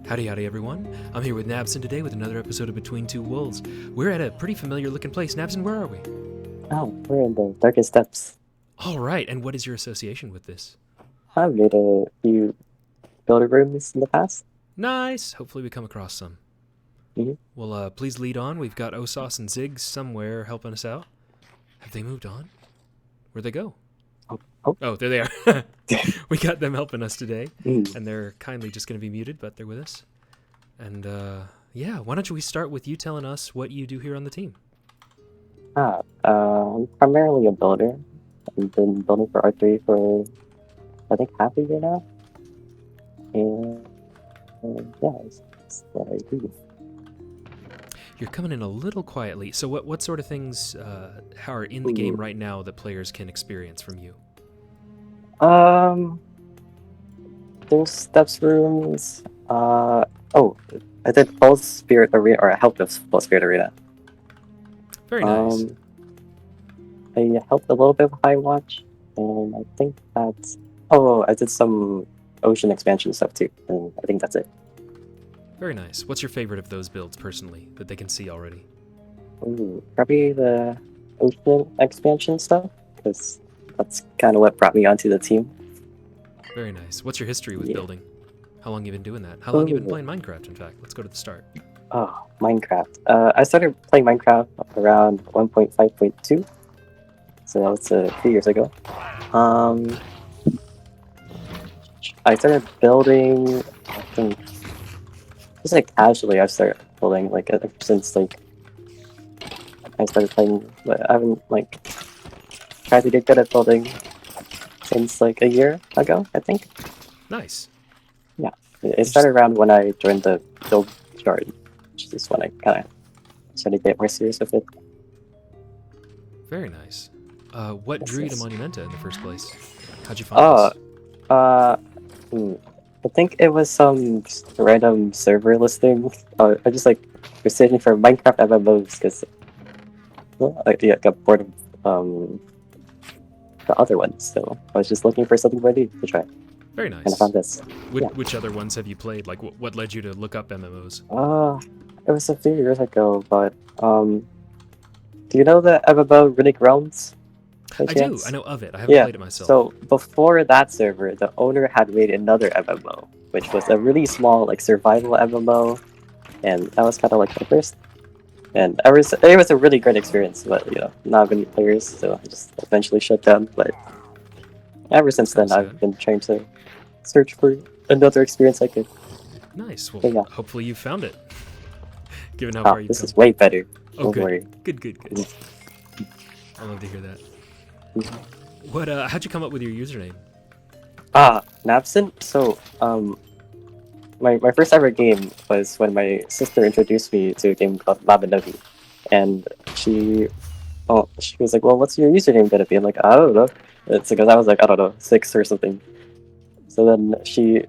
Howdy howdy everyone, I'm here with Nabsin today with another episode of Between Two Wolves. We're at a pretty familiar looking place. Nabsin, where are we? Oh, we're in the darkest depths. Alright, and what is your association with this? I've made a few builder rooms in the past. Nice! Hopefully we come across some. Hmm. Well, please lead on. We've got Osos and Ziggs somewhere helping us out. Have they moved on? Where'd they go? Oh, there they are. We got them helping us today, Mm. and they're kindly just going to be muted, but they're with us. And, yeah, why don't we start with you telling us what you do here on the team? I'm primarily a builder. I've been building for R3 for, I think, half a year now. And yeah, that's what I do. You're coming in a little quietly. So what sort of things are in the game right now that players can experience from you? There's steps rooms. I did Full Spirit Arena, or I helped with Full Spirit Arena. Very nice. I helped a little bit with High Watch, and I think that's... Oh, I did some ocean expansion stuff too, and I think that's it. Very nice. What's your favorite of those builds, personally, that they can see already? Ooh, probably the ocean expansion stuff, because that's kind of what brought me onto the team. Very nice. What's your history with Yeah. building? How long you been doing that? How long you been Ooh. playing Minecraft, in fact? Let's go to the start. Oh, Minecraft. I started playing Minecraft around 1.5.2, so that was a few years ago. I started building, I think, just like casually. I started building like ever since like I started playing. But I haven't like tried to get good at building since like a year ago, I think. Nice. Yeah, it started around when I joined the build chart, which is when I kind of started to get more serious with it. Very nice. What Yes, drew you to yes. Monumenta in the first place? How'd you find Oh, us? I think it was some random server listing. I just like was searching for Minecraft MMOs because I got bored of the other ones, so I was just looking for something ready to try, Very and I nice. found this. Yeah. Which other ones have you played? Like, what led you to look up MMOs? It was a few years ago, but do you know the MMO Runic Realms? By I do. chance? I know of it. I haven't Yeah. played it myself. So before that server, the owner had made another MMO, which was a really small like survival MMO, and that was kind of like my first. And it was a really great experience, but not many players, so I just eventually shut down. But ever since then, Kinda sad. I've been trying to search for another experience I could. Nice. Well, But yeah. hopefully you found it. Given how far you've This come. is way better. Oh, Don't good. worry. Good. I love to hear that. Mhm. How'd you come up with your username? Nabsin. So, my first ever game was when my sister introduced me to a game called B2W, and she was like, "Well, what's your username gonna be?" I'm like, "I don't know." It's because I was like, I don't know, 6 or something. So then she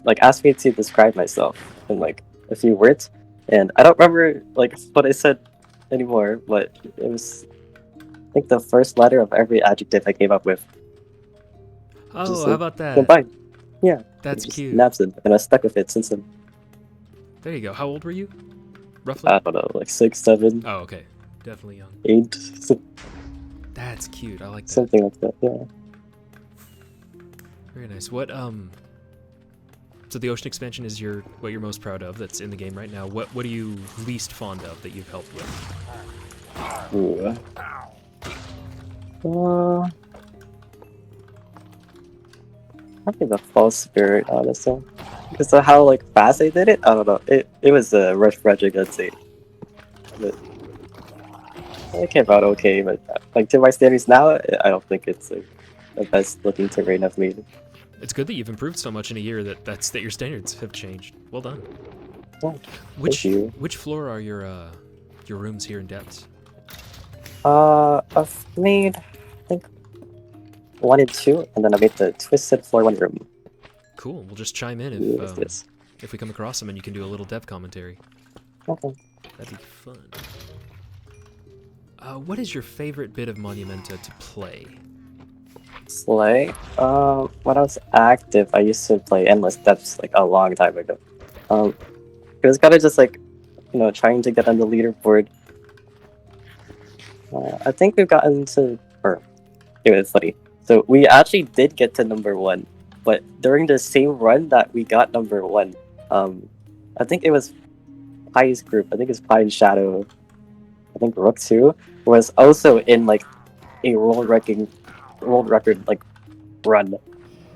like asked me to describe myself in like a few words, and I don't remember like what I said anymore, but it was I think the first letter of every adjective I came up with. Oh, Just how like about that? combined. Yeah. That's Just cute. Nabsin, and I stuck with it since then. There you go. How old were you? Roughly? I don't know, like 6, 7, Oh, okay. Definitely young. 8, That's cute. I like that. something like that. Yeah. Very nice. So the ocean expansion is what you're most proud of that's in the game right now. What are you least fond of that you've helped with? Ooh. Uh, Probably the false spirit, honestly. Because of how like fast I did it, I don't know. It was a rush project, I'd say. But it came out okay, but like to my standards now, I don't think it's like the best looking terrain I've made. It's good that you've improved so much in a year that your standards have changed. Well done. Oh, Which thank you. which floor are your rooms here in depths? I've made I think 1 and 2, and then I made the twisted floor 1 room. Cool. We'll just chime in Yes. if we come across them and you can do a little depth commentary. Okay. That'd be fun. What is your favorite bit of Monumenta to play? Slay. When I was active, I used to play Endless Depths like a long time ago. It was kind of just like, trying to get on the leaderboard. I think we've gotten to, or it was funny. So we actually did get to number 1, but during the same run that we got number 1, I think it was Pie's group. I think it's Pie and Shadow. I think Rook too was also in like a world record like run.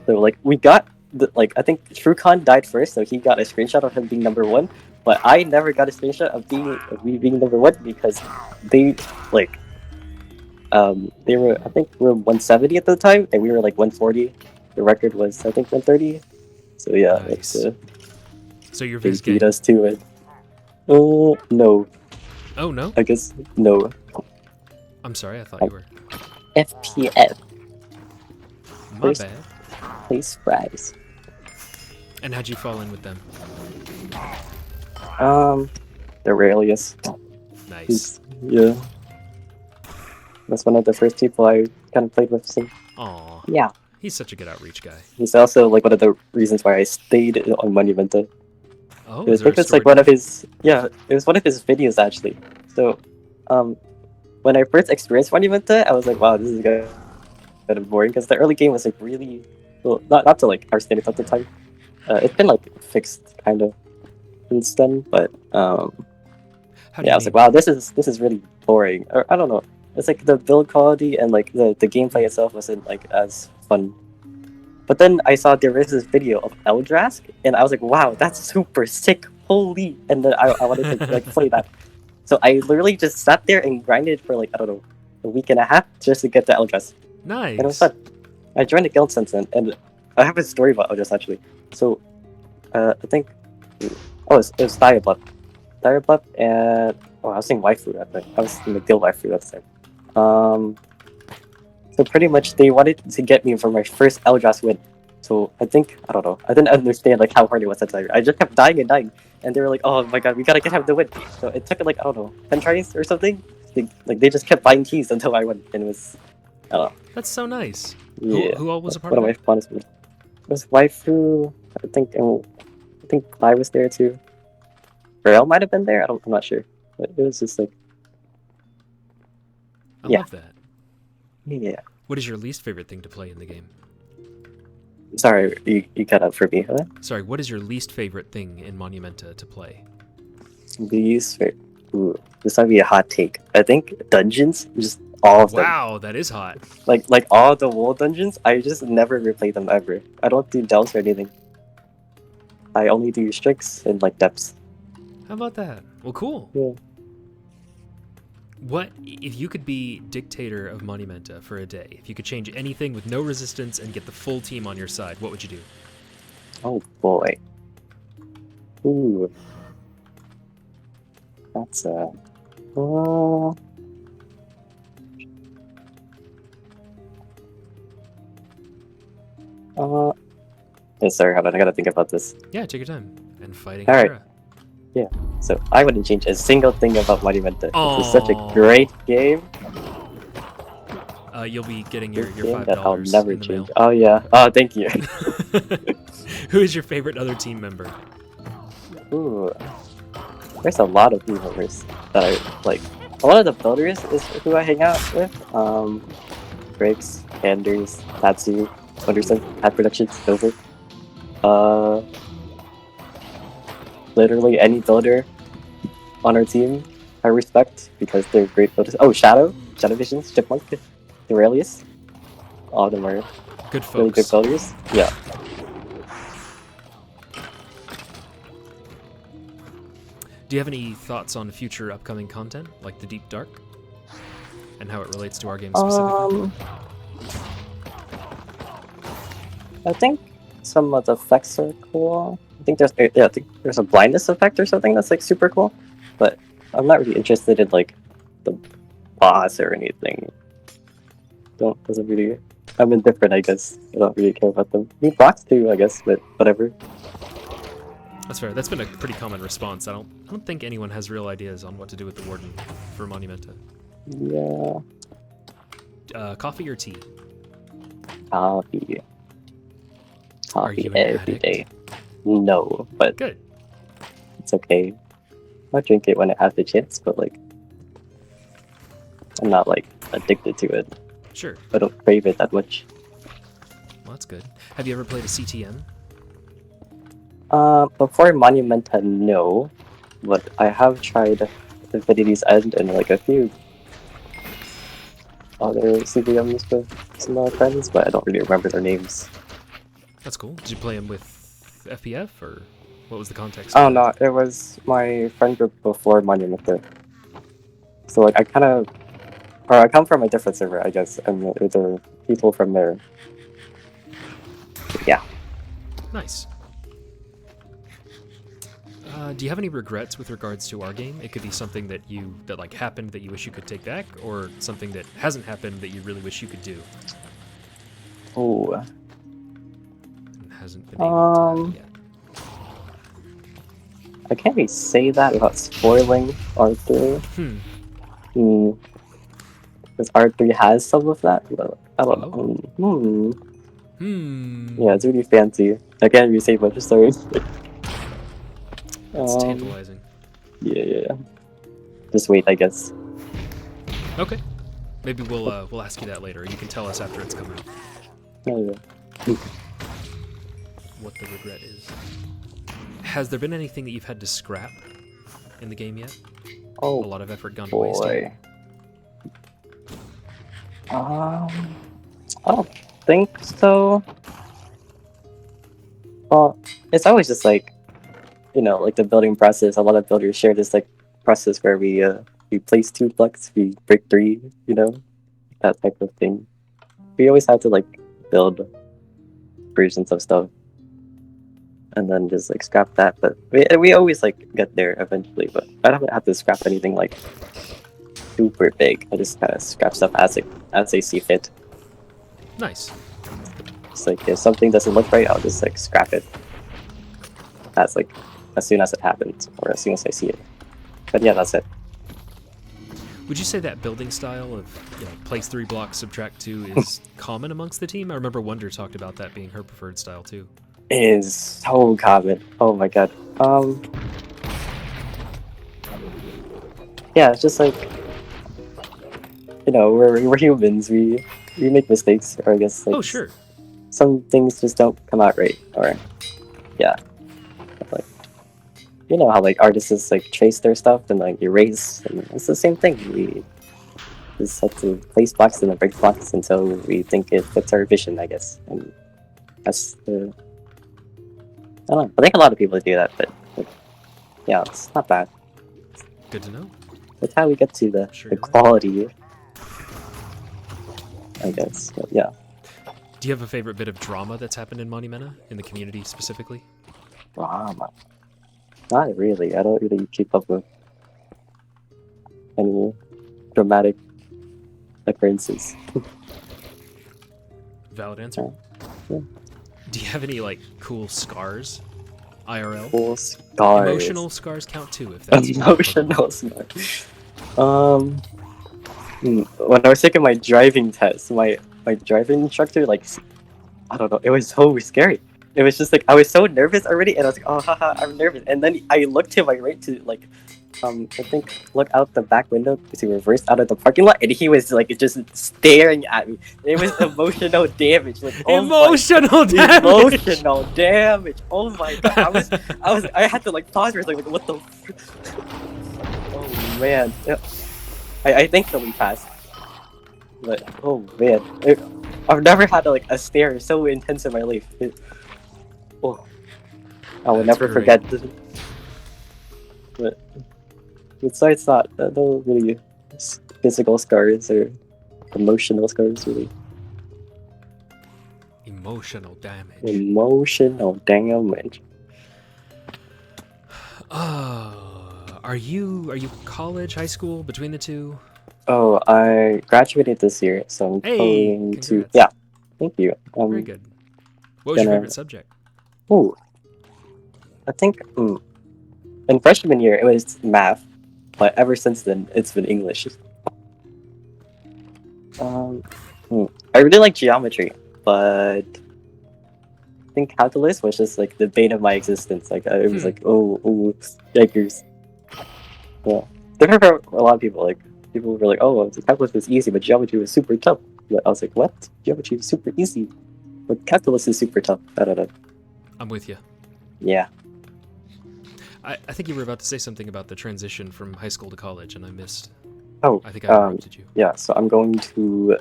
So like we got I think TrueCon died first, so he got a screenshot of him being number 1. But I never got a screenshot of me being number 1 because they like they were, I think we were 170 at the time and we were like 140. The record was I think 130. So yeah, Nice. So you're they Viz beat gang. us to it. Oh no. Oh no. I guess no. I'm sorry. I thought you were. FPF. My First bad. place prize. And how'd you fall in with them? The Aurelius. Nice. Yeah. That's one of the first people I kind of played with. So. Aw. Yeah. He's such a good outreach guy. He's also like one of the reasons why I stayed on Monumenta. Oh, I is there think a it's like story one of his, yeah, it was one of his videos actually. So, when I first experienced Monumenta, I was like, wow, this is kind of boring because the early game was like really, well, not to like our standards at the time. It's been like fixed kind of since then, but How do yeah, you I was like, mean? wow, this is really boring. Or I don't know. It's like the build quality and like the gameplay itself wasn't like as fun. But then I saw there was this video of Eldrask, and I was like, wow, that's super sick. Holy! And then I wanted to like play that. So I literally just sat there and grinded for like, I don't know, a week and a half just to get the Eldrask. And it was Nice. fun. I joined the guild since then, and I have a story about Eldrask actually. So, I think, it was Diablup. Diablup and, I was saying Waifu, I think. I was in the guild Waifu at the time. So pretty much they wanted to get me for my first Eldrask win. So I think, I don't know, I didn't understand like how hard it was at the time. I just kept dying and dying. And they were like, oh my god, we gotta get him the win. So it took like, I don't know, 10 tries or something. They just kept buying keys until I won. And it was, I don't know. That's so nice. Yeah. Who all was a part One of of my it? fondest moments. It was Waifu, I think, and I think Kai was there too. Rael might have been there, I'm not sure. But it was just like, I yeah. love that. yeah. What is your least favorite thing to play in the game? Sorry, you cut out for me, huh? Sorry, what is your least favorite thing in Monumenta to play? Ooh, this might be a hot take. I think dungeons, just all of them. Wow, that is hot. Like all the wall dungeons, I just never replay them ever. I don't do delves or anything. I only do strikes and like depths. How about that? Well, cool. Yeah. What if you could be dictator of Monumenta for a day? If you could change anything with no resistance and get the full team on your side, what would you do? Oh boy. Ooh. That's sorry, hold on, I gotta think about this. Yeah, take your time. And fighting All right. Hera. Yeah. So I wouldn't change a single thing about Monumenta. This is such a Aw. great game. You'll be getting your Game $5 that I'll never in the mail. change. Oh yeah. Oh, thank you. Who is your favorite other team member? Ooh. There's a lot of team members that I like. A lot of the builders is who I hang out with. Briggs, Anders, Tatsu, Wonderson, Hat Productions, Silver. Literally any builder on our team I respect because they're great builders. Oh, Shadow Visions, Chipmunk, Aurelius. All of them are Good really good folks. builders. Yeah. Do you have any thoughts on future upcoming content, like the Deep Dark? And how it relates to our game specifically? I think some of the effects are cool. I think there's a blindness effect or something that's like super cool, but I'm not really interested in like the boss or anything. Doesn't really. I'm indifferent, I guess. I don't really care about them. Need blocks too, I guess, but whatever. That's fair. That's been a pretty common response. I don't think anyone has real ideas on what to do with the Warden for Monumenta. Yeah. Coffee or tea? Coffee. Are you Coffee an every addict? day. No, but Good. it's okay. I'll drink it when it has the chance, but like, I'm not like addicted to it. Sure. I don't crave it that much. Well, that's good. Have you ever played a CTM? Before Monumenta, no, but I have tried Infinity's End and like a few other CDMs with some friends, but I don't really remember their names. That's cool. Did you play them with FPF, or what was the context? Oh no, it was my friend group before Monumenta. So like I come from a different server, I guess, and there are people from there. Yeah. Nice. Do you have any regrets with regards to our game? It could be something that like happened that you wish you could take back, or something that hasn't happened that you really wish you could do. Oh. And hasn't been able to happen yet. I can't really say that without spoiling R3. Because R3 has some of that, but I don't know. Yeah, it's really fancy. I can't really say much, sorry. It's tantalizing. Yeah. Just wait, I guess. Okay. Maybe we'll ask you that later. You can tell us after it's come out. Oh, yeah. What the regret is. Has there been anything that you've had to scrap in the game yet? Oh, a lot of effort gone to waste. I don't think so. Well, it's always just like, like the building process. A lot of builders share this like process where we place 2 blocks, we break 3, that type of thing. We always have to like build versions of stuff and then just like scrap that, but we always like get there eventually. But I don't have to scrap anything like super big. I just kind of scrap stuff as I see fit. Nice. It's like if something doesn't look right, I'll just like scrap it. That's like as soon as it happens or as soon as I see it. But yeah, that's it. Would you say that building style of place 3 blocks, subtract 2 is common amongst the team? I remember Wonder talked about that being her preferred style too. It is so common. Oh my god. Yeah, it's just like we're humans. We make mistakes, or I guess like sure. Some things just don't come out right, or yeah. Like how like artists like trace their stuff and like erase, and it's the same thing. We just have to place blocks and then break blocks until we think it fits our vision, I guess. And that's the I don't know. I think a lot of people do that, but yeah, it's not bad. Good to know. That's how we get to the quality, I guess. But yeah. Do you have a favorite bit of drama that's happened in Monumenta, in the community specifically? Drama? Not really. I don't really keep up with any dramatic occurrences. Valid answer. Yeah. Do you have any like cool scars? IRL? Cool scars. Emotional scars count too, if that's emotional scars. When I was taking my driving test, my driving instructor, like, I don't know, it was so scary. It was just like I was so nervous already, and I was like, oh haha, I'm nervous. And then I looked to my right to like I think look out the back window to reverse out of the parking lot, and he was like just staring at me. It was emotional damage. Like emotional damage. Emotional damage. Oh my god! I had to like pause for a second. Like, what the? Oh man! I think that we passed. But oh man, I've never had like a stare so intense in my life. I will never forget this. But besides that, no really physical scars or emotional scars, really. Emotional damage. Emotional damage. Are you college, high school, between the two? Oh, I graduated this year, so I'm going to. Yeah, thank you. Very good. What was your favorite subject? Oh, I think in freshman year it was math, but ever since then it's been English. I really like geometry, but I think Calculus was just like the bane of my existence. Like it was Hmm. like, oh, yikers. Yeah, different for a lot of people. Like people were like, oh, calculus was easy, but geometry was super tough. But I was like, what? Geometry is super easy, but calculus is super tough. I don't know. I'm with you. Yeah. I think you were about to say something about the transition from high school to college, and I missed. Oh, I think I interrupted you. yeah. So I'm going to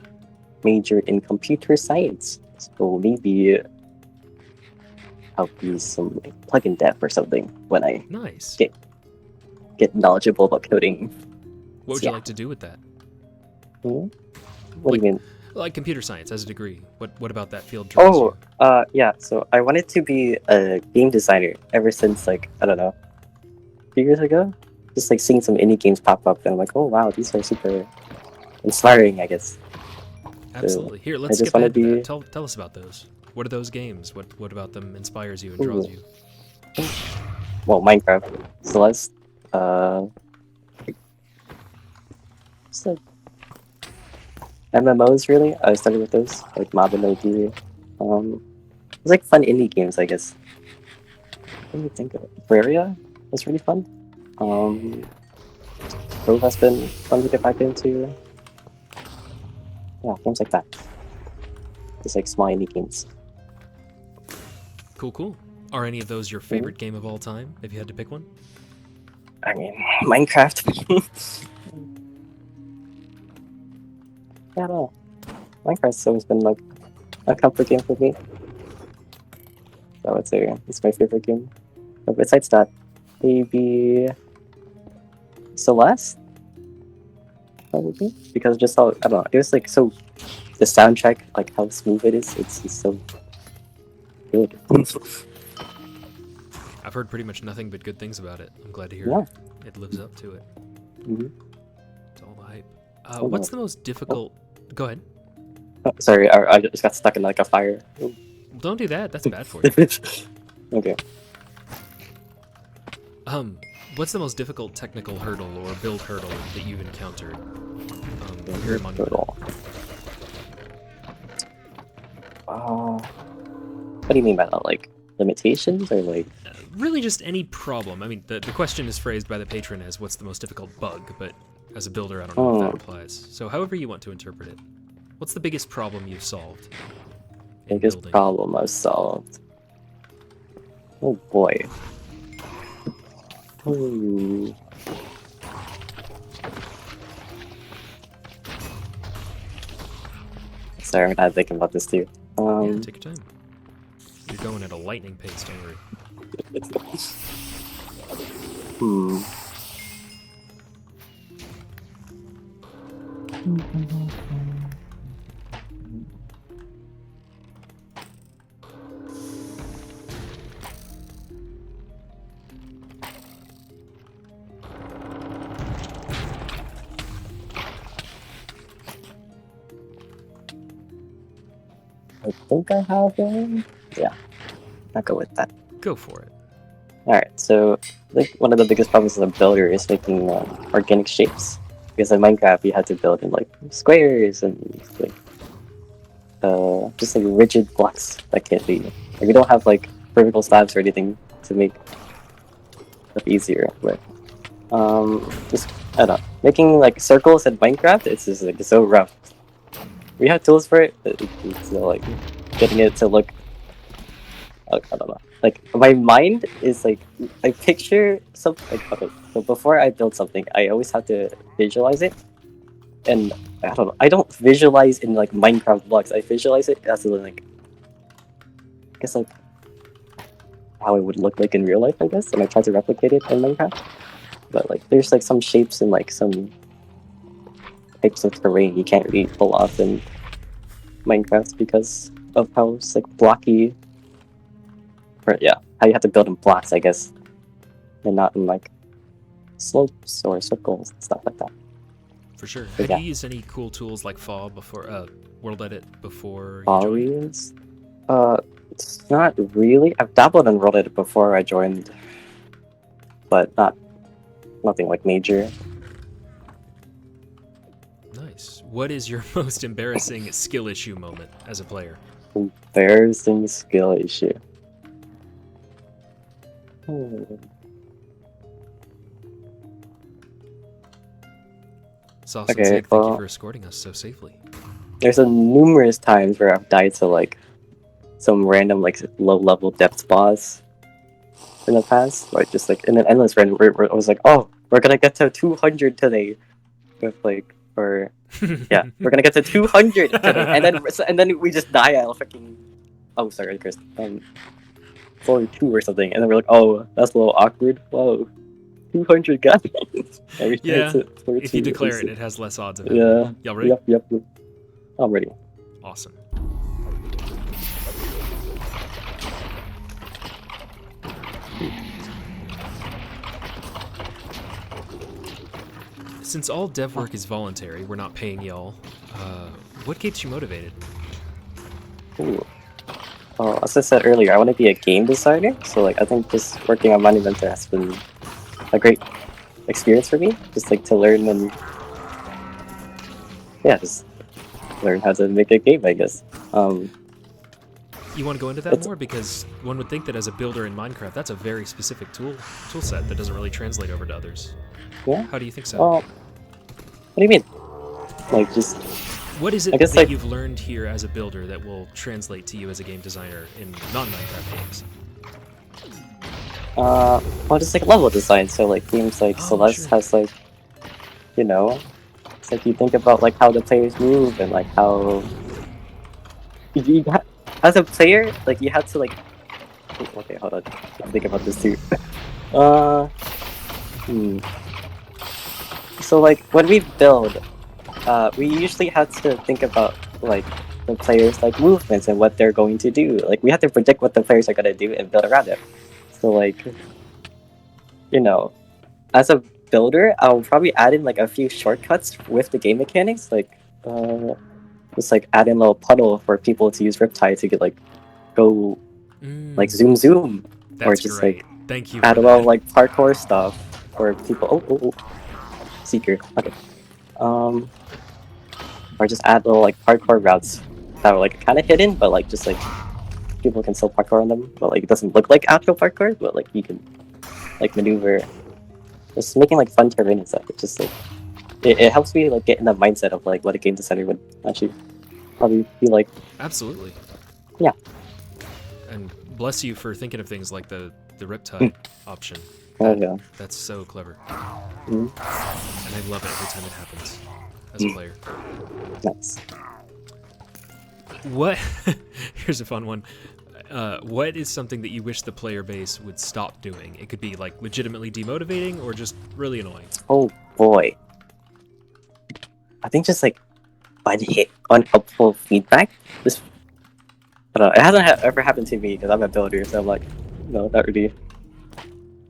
major in computer science. So maybe I'll be some like, plug-in dev or something when I Nice. get knowledgeable about coding. What would Yeah. you like to do with that? What do you mean? Like computer science as a degree. What about that field draws you? Yeah. So I wanted to be a game designer ever since like I don't know, a few years ago. Just like seeing some indie games pop up, and I'm like, oh wow, these are super inspiring, I guess. Absolutely. Here, I let's just skip ahead wanna to be- that. Tell us about those. What are those games? What about them inspires you and draws Ooh. you? Well, Minecraft, Celeste, just like MMOs really. I started with those, like Mob and OD. It's like fun indie games, I guess. What do you think of it? Terraria was really fun. Grove has been fun to get back into. Yeah, games like that. Just like small indie games. Cool. Are any of those your favorite game of all time, if you had to pick one? I mean, Minecraft. Yeah, I don't know. Minecraft's always been like a comfort game for me. So I would say it's my favorite game. But besides that, maybe Celeste? Probably. Because just how, I don't know, it was like so, the soundtrack, like how smooth it is, it's just so good. I've heard pretty much nothing but good things about it. I'm glad to hear Yeah. it lives up to it. Mhm. It's all the hype. Oh, What's no. the most difficult... Go ahead. Oh, sorry, I just got stuck in like a fire. Don't do that. That's bad for you. Okay. What's the most difficult technical hurdle or build hurdle that you've encountered here at Monument? What do you mean by that? Like limitations or like? Really just any problem. I mean, the question is phrased by the patron as what's the most difficult bug, but as a builder, I don't know if that applies. So however you want to interpret it. What's the biggest problem you've solved in Biggest building? problem I've solved. Oh boy. Ooh. Sorry, I'm gonna think about this too. Yeah, take your time. You're going at a lightning pace, don't worry. Hmm. I think I have one. Yeah, I'll go with that. Go for it. Alright, so I think one of the biggest problems as a builder is making organic shapes. Because in Minecraft, you had to build in like squares and like just like rigid blocks that can't be. Like, we don't have like vertical slabs or anything to make stuff easier. But just I don't know, making like circles in Minecraft, it's just like so rough. We have tools for it, but it's like getting it to look. I don't know. Like my mind is like I picture something. Like, okay, so before I build something, I always have to visualize it, and I don't know. I don't visualize in like Minecraft blocks. I visualize it as like, I guess like how it would look like in real life. I guess, and I try to replicate it in Minecraft. But like, there's like some shapes and like some types of terrain you can't really pull off in Minecraft because of how it's like blocky. Or yeah, how you have to build in blocks, I guess, and not in like slopes or circles and stuff like that. For sure. But Have yeah. you used any cool tools like Fall before World Edit before you joined? Always, it's not really. I've dabbled in World Edit before I joined, but nothing like major. Nice. What is your most embarrassing skill issue moment as a player? Embarrassing skill issue. Hmm. Sauce and Okay, Sig, thank you well, for escorting us so safely. there's a numerous times where I've died to like some random like low-level depth boss in the past, like just like in an endless run where I was like, oh, we're gonna get to 200 today, with like, or yeah, we're gonna get to 200 today, and then we just die at freaking, oh sorry, Chris, floor 2 or something, and then we're like, oh, that's a little awkward. Whoa, 200 guys. Everything Yeah, hits it floor if you 2. declare it, it has less odds of Yeah. happening. Y'all ready? Yep. I'm ready. Awesome. Since all dev work is voluntary, we're not paying y'all. What keeps you motivated? Ooh. As I said earlier, I want to be a game designer, so like I think just working on Monumental has been a great experience for me, just like to learn and yeah, just learn how to make a game, I guess. You want to go into that more? Because one would think that as a builder in Minecraft, that's a very specific tool set that doesn't really translate over to others. Yeah. How do you think so? What do you mean? Like just. What is it I guess, that like, you've learned here as a builder that will translate to you as a game designer in non-Minecraft games? Well, just like level design. So like games like Celeste sure. has like, you know, it's like you think about like how the players move and like how as a player, like you have to like. Okay, hold on. I'm thinking about this too. So like when we build, we usually have to think about like the players' like movements and what they're going to do. Like we have to predict what the players are gonna do and build around it. So like, you know, as a builder, I'll probably add in like a few shortcuts with the game mechanics, like just like add in a little puddle for people to use Riptide to get like go like zoom, or That's just great. like Thank you add for a little that. like parkour stuff for people. Oh, Seeker. Okay. Or just add little like parkour routes that are like kind of hidden, but like just like people can still parkour on them, but like it doesn't look like actual parkour, but like you can like maneuver. Just making like fun terrain and stuff. It's just like it helps me like get in the mindset of like what a game designer would actually probably be like. Absolutely. Yeah. And bless you for thinking of things like the Riptide option. Oh yeah. That's so clever. Mm. And I love it every time it happens as a player. Nice. What? Here's a fun one. What is something that you wish the player base would stop doing? It could be like legitimately demotivating or just really annoying. Oh boy. I think just like unhelpful feedback. Just I don't know. It hasn't ever happened to me because I'm a builder, so I'm like, no, not really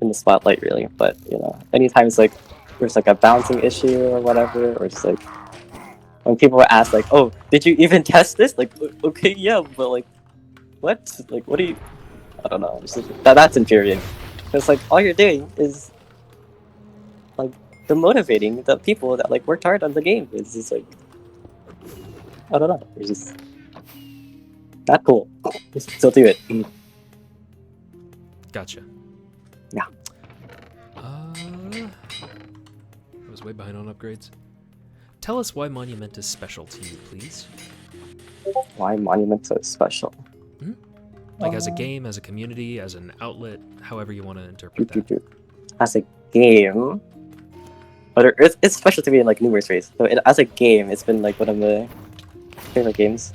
in the spotlight really. But you know, anytime it's like there's like a balancing issue or whatever, or just like when people ask like, oh, did you even test this? Like, okay, yeah, but like, what? Like, what do you? I don't know. It's just, that's infuriating. It's like all you're doing is like demotivating the people that like worked hard on the game. It's just like I don't know. It's just not cool. Just still do it. Gotcha. Yeah. I was way behind on upgrades. Tell us why Monument is special to you, please. Why Monument is special? Like as a game, as a community, as an outlet, however you want to interpret that. As a game, but it's special to me in like numerous ways. So as a game, it's been like one of my favorite games.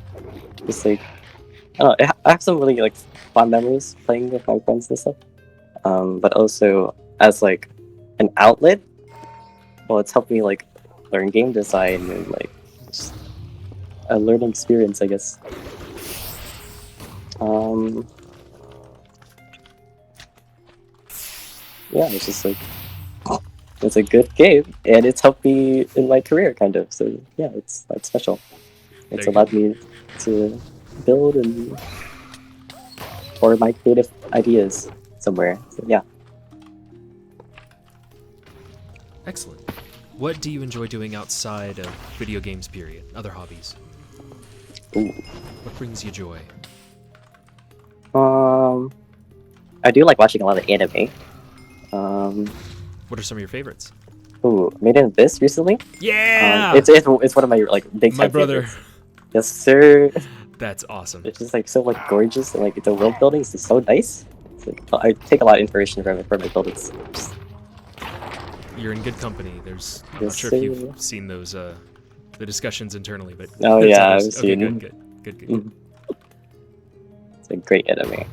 Just like I don't know, I have some really like fun memories playing with my friends and stuff. But also as like an outlet, well, it's helped me like learn game design and like just a learning experience, I guess. Yeah, it's just like it's a good game, and it's helped me in my career, kind of. So yeah, it's like special. It's allowed me to build and or my creative ideas somewhere. So yeah. Excellent. What do you enjoy doing outside of video games, period? Other hobbies? Ooh. What brings you joy? I do like watching a lot of anime. What are some of your favorites? Ooh, Made in Abyss recently. Yeah! It's one of my like big My time brother. favorites. Yes, sir. That's awesome. It's just like so like gorgeous and like the world building is just so nice. It's like I take a lot of inspiration from it for my buildings. You're in good company. I'm Yes, not sure sir. if you've seen those the discussions internally, but Oh there's yeah, others. I've Okay, seen. good. Mhm. It's a great anime.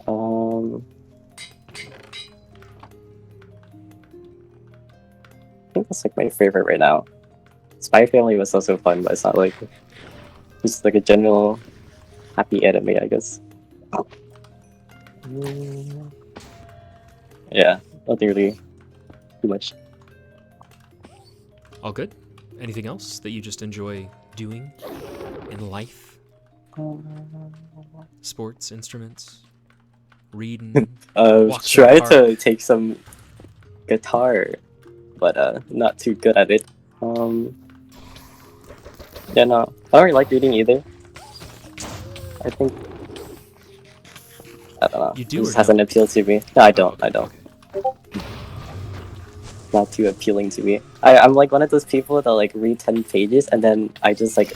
Um, I think that's like my favorite right now. Spy Family was also fun, but it's not like just like a general happy anime, I guess. Mm, yeah, nothing really too much. All good? Anything else that you just enjoy doing in life? Sports, instruments, reading, walks in the Try park? to take some guitar, but not too good at it. Yeah, no, I don't really like reading either. I think I don't know. You It do or just hasn't don't? appealed to me. No, I Oh, don't. okay, I don't. okay. Not too appealing to me. I'm like one of those people that like read 10 pages and then I just like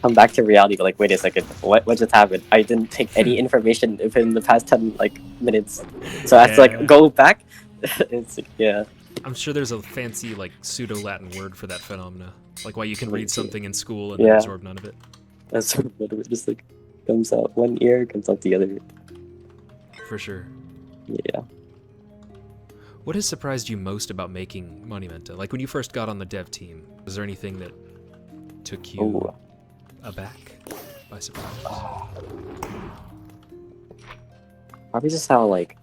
come back to reality. But like, wait a second, what just happened? I didn't take any information within the past 10 like minutes, so I have to like Yeah. go back. It's like, yeah. I'm sure there's a fancy like pseudo-Latin word for that phenomena. Like why you can read something in school and then Yeah, absorb none of it. that's sort of what it just like comes out one ear, comes out the other. For sure. Yeah. What has surprised you most about making Monumenta? Like when you first got on the dev team, was there anything that took you Oh. aback by surprise? Probably just how like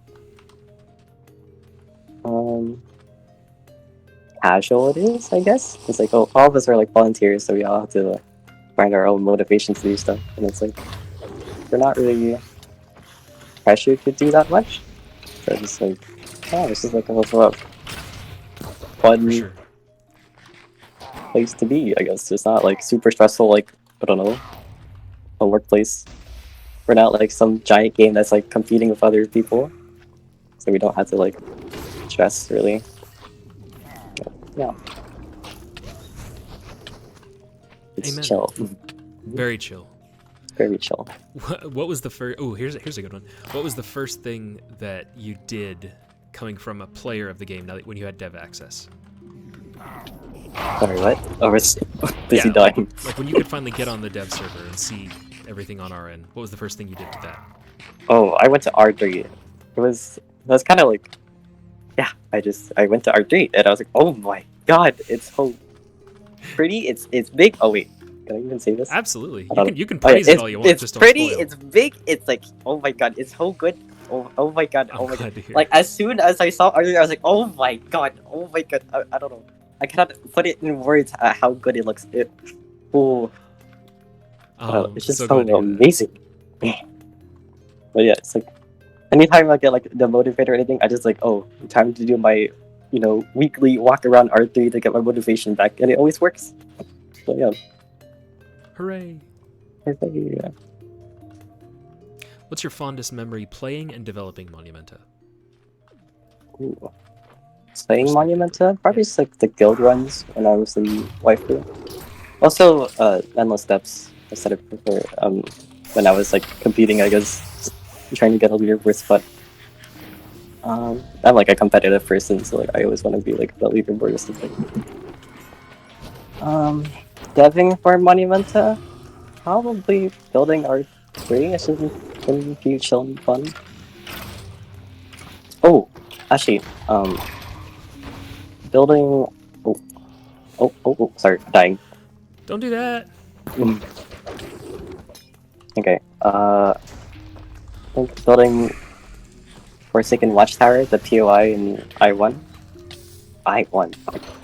um casual it is, I guess. It's like, oh, all of us are like volunteers, so we all have to find our own motivation to do stuff. And it's like, we're not really pressured to do that much. So it's just like, oh, this is like a For fun sure. place to be, I guess. It's not like super stressful, like, I don't know, a workplace. We're not like some giant game that's like competing with other people. So we don't have to like stress really. Yeah, it's Amen. chill. Very chill. Very chill. What was the first? Oh, here's a good one. What was the first thing that you did coming from a player of the game now that when you had dev access? Sorry, what? Oh, we're busy Yeah, dying. like when you could finally get on the dev server and see everything on our end. What was the first thing you did to that? Oh, I went to R3. It was kind of like, yeah, I went to R3 and I was like, oh my god, it's so pretty, it's big. Oh wait, can I even say this? Absolutely. I don't know. You can Oh yeah, praise it all you want, it's just don't pretty, spoil. it's big, it's like, oh my god, it's so good. Oh my god, I'm oh my god. glad to hear. Like as soon as I saw R3, I was like, oh my god, oh my god. I don't know. I cannot put it in words how good it looks. Oh, it's just So so glad to hear that. amazing. But yeah, it's like anytime I get like the motivator or anything, I just like, oh, time to do my, weekly walk around R3 to get my motivation back, and it always works. So yeah, Hooray! yeah. What's your fondest memory playing and developing Monumenta? Ooh. Playing Just like that. Monumenta, probably Yeah. just like the guild runs when I was in waifu. Also, Endless Steps. I said it before. When I was like competing, I guess, trying to get a leaderboard spot. I'm like a competitive person, so like I always want to be like the leaderboard or something. Deving for Monumenta, probably building R3. It's just gonna be chill and fun. Oh, actually, building. Sorry, dying. Don't do that. Okay. I think building Forsaken Watchtower, the POI in I1. I1.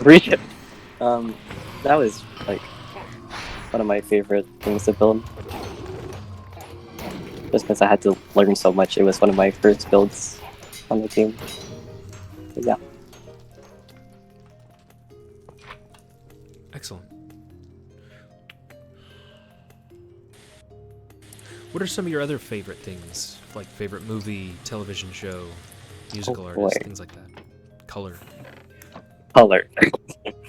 Read it. That was like one of my favorite things to build. Just because I had to learn so much. It was one of my first builds on the team. But yeah. Excellent. What are some of your other favorite things? Like favorite movie, television show, musical Oh, boy. artist, things like that. Color. Color.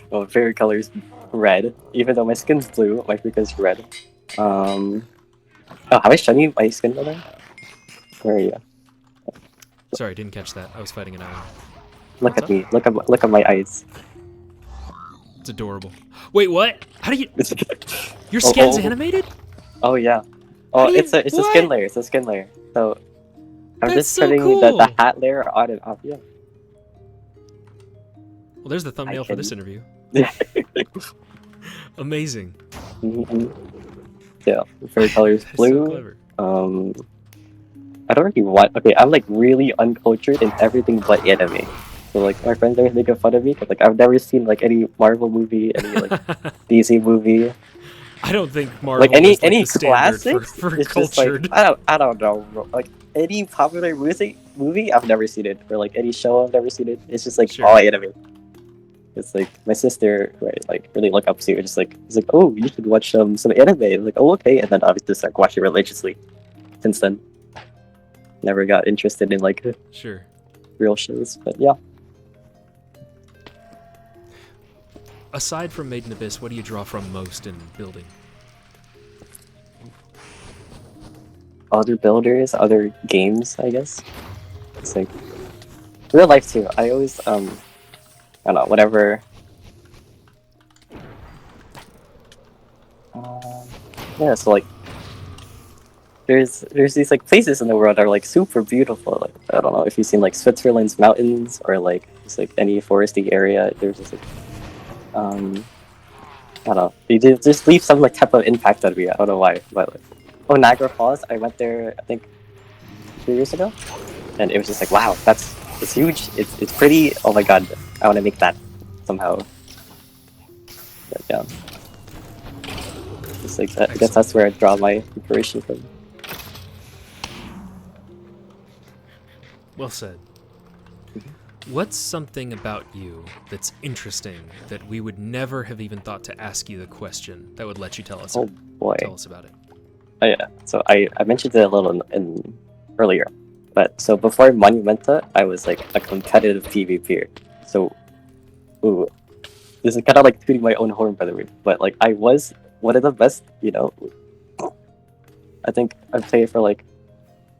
Well, favorite color is red. Even though my skin's blue, my favorite is red. Oh, have I shown you my skin color? Where are you? Sorry, I didn't catch that. I was fighting an eye. Look What's at up? me. Look at my eyes. It's adorable. Wait, what? How do you... Your Oh, skin's oh. animated? Oh yeah. How Oh, do you- it's a what? skin layer. It's a skin layer. So I'm That's just so turning cool. the hat layer on and off. Yeah. Well, there's the thumbnail for this can- interview. Yeah. Amazing. Yeah. Favorite color is That's blue. so clever. I don't really want. Okay, I'm like really uncultured in everything but anime. So like my friends always making fun of me because like I've never seen like any Marvel movie, any like DC movie, I don't think Marvel like any is like the standard classics. for It's just like cultured. I don't know, bro. Like any popular movie I've never seen it, or like any show I've never seen it. It's just like Sure. all anime. It's like my sister, who I like really look up to, just like it's like, oh, you should watch some anime. I'm like, oh, okay, and then obviously start watching religiously. Since then, never got interested in like Sure. real shows, but yeah. Aside from Made in Abyss, what do you draw from most in building? Other builders, other games, I guess. It's like real life too. I always I don't know, whatever. Yeah, so like there's these like places in the world that are like super beautiful. Like I don't know if you've seen like Switzerland's mountains or like just like any foresty area. There's just like I don't know. They just leave some like type of impact on me. I don't know why, but like, oh, Niagara Falls. I went there I think 2 years ago, and it was just like, wow, it's huge. It's pretty. Oh my god, I want to make that somehow. But yeah, it's like that, I guess that's where I draw my inspiration from. Well said. What's something about you that's interesting that we would never have even thought to ask you the question that would let you tell us Oh boy. tell us about it? Oh yeah. So I mentioned it a little in earlier, but so before Monumenta, I was like a competitive PvPer. So, ooh, this is kind of like tooting my own horn, by the way. But like I was one of the best. You know, I think I played for like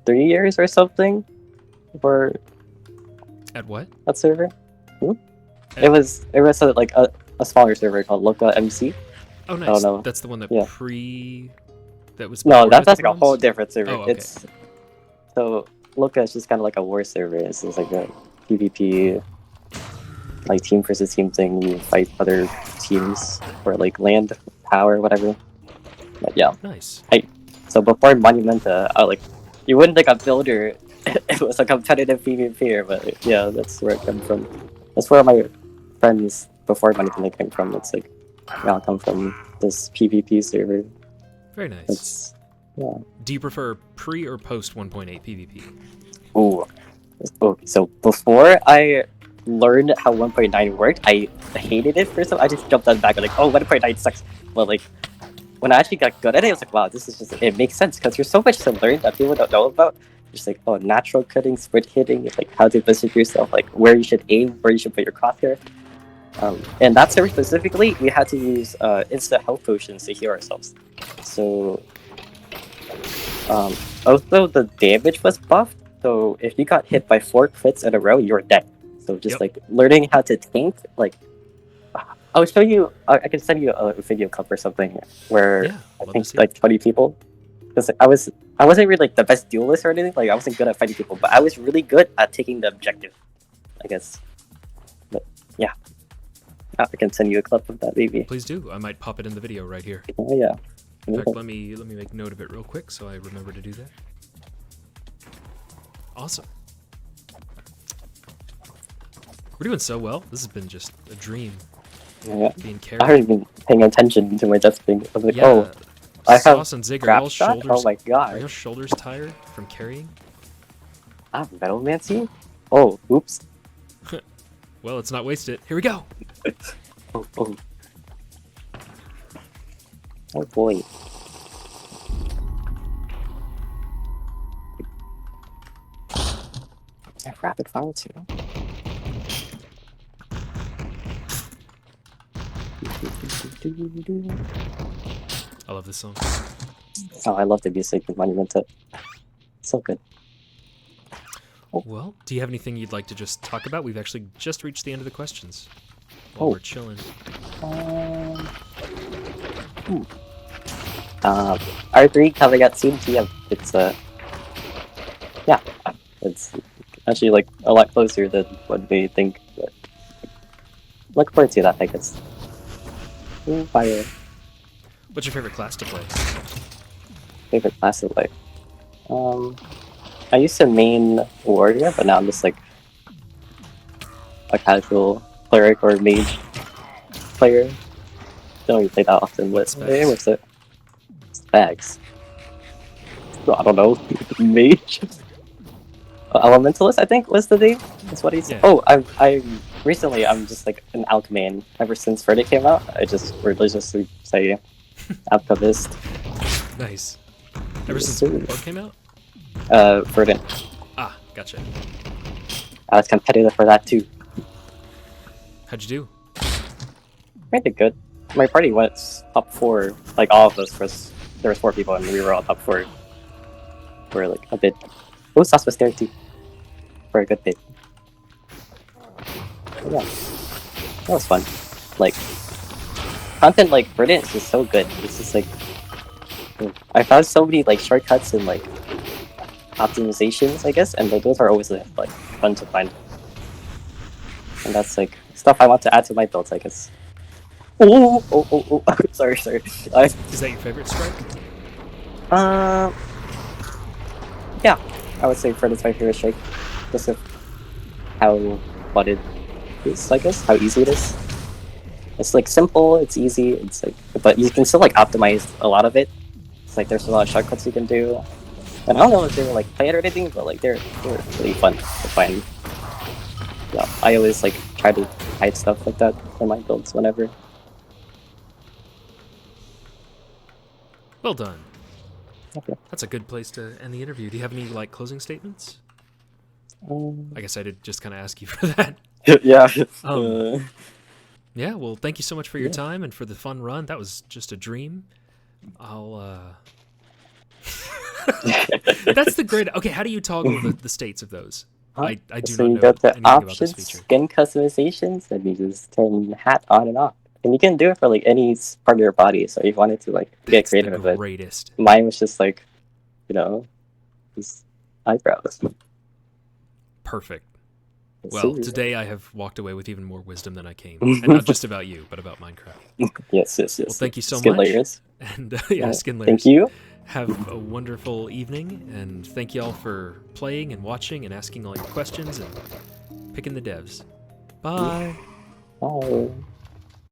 3 years or something for At what? that server. It was like a smaller server called Loca MC. Oh, nice. don't know. That's the one that Yeah. that was No, before that's like a Mythicrons? whole different server. Oh, okay. It's so Loca is just kind of like a war server. It's just like a PvP, like team versus team thing. You fight other teams for like land, power, whatever. But yeah. Nice. So before Monumenta, you wouldn't think a builder. It was a competitive PvP, but yeah, that's where it came from. That's where my friends before Monumenta came from. It's like, yeah, I come from this PvP server. Very nice. It's yeah. Do you prefer pre or post 1.8 PvP? Ooh. Okay, so before I learned how 1.9 worked, I hated it first. I just jumped on the back and like, oh, 1.9 sucks. But like, when I actually got good at it, I was like, wow, this is just, it makes sense because there's so much to learn that people don't know about. Just like, oh, natural cutting, sprint hitting, like how to position yourself, like where you should aim, where you should put your crosshair. And that server specifically, we had to use instant health potions to heal ourselves. So, also the damage was buffed. So if you got hit by 4 crits in a row, you're dead. So just Yep. like learning how to tank, like I'll show you. I can send you a video clip or something where Yeah, I love to think see like 20 people. Because I wasn't really like the best duelist or anything. Like I wasn't good at fighting people, but I was really good at taking the objective, I guess. But yeah, I can send you a clip of that maybe. Please do. I might pop it in the video right here. Oh yeah. In fact, let me make note of it real quick so I remember to do that. Awesome. We're doing so well. This has been just a dream. Yeah. Being I carried. haven't been paying attention to my death thing. I was like, Yeah. oh, I have Sauce and Zig, are crap y'all shot? shoulders? Oh my Are your god. shoulders tired from carrying? I have Metalmancy? Oh, oops. Well, let's not waste it. Here we go. Oh, oh. Oh boy. I have rapid fire too. I love this song. Oh, I love the music in Monumental. So good. Well, do you have anything you'd like to just talk about? We've actually just reached the end of the questions while we're chilling. R3 coming out soon. Yeah, it's yeah, it's actually like a lot closer than what we think. But look forward to that, I guess. Ooh, fire. What's your favorite class to play? Favorite class of life. I used to main warrior, but now I'm just like a casual cleric or mage player. Don't really play that often. What's But bags? what's it? Bags. I don't know. Mage. Elementalist, I think, was the name. That's what he said. Yeah. Oh, I recently I'm just like an alchemane. Ever since Verdict came out, I just religiously say alchemist. Nice. Ever since what came out? Verdant. Ah, gotcha. I was competitive for that too. How'd you do? Pretty good. My party went top 4. Like all of us was there was 4 people and we were all top 4. We're like a bit. Oh, Sauce was there too. For a good bit. Yeah, that was fun. Like content like Verdant is just so good. It's just like I found so many like shortcuts and like optimizations, I guess, and those are always like fun to find. And that's like stuff I want to add to my builds, I guess. Oh! sorry. Is that your favorite strike? Yeah, I would say Verdant's my favorite strike. Just of how fun it is, I guess, how easy it is. It's like simple, it's easy, it's like, but you can still like optimize a lot of it. It's like there's a lot of shortcuts you can do. And I don't know if they were like planned or anything, but like they're really fun to find. Yeah, I always like try to hide stuff like that in my builds whenever. Well done. Okay. That's a good place to end the interview. Do you have any like closing statements? I guess I did just kind of ask you for that. Yeah. Yeah, well, thank you so much for your time and for the fun run. That was just a dream. That's the great. Okay, how do you toggle the states of those? I do so not you know go to anything about this options, feature. skin customizations, and you just turn hat on and off. And you can do it for like any part of your body. So if you wanted to like get That's creative the with it. greatest. Mine was just like, just eyebrows. Perfect. Well, Seriously. today I have walked away with even more wisdom than I came. And not just about you, but about Minecraft. Yes. Well, thank you so Skin much. layers. And yeah, skin layers. Thank you. Have a wonderful evening, and thank you all for playing and watching and asking all your questions and picking the devs. Bye. Bye.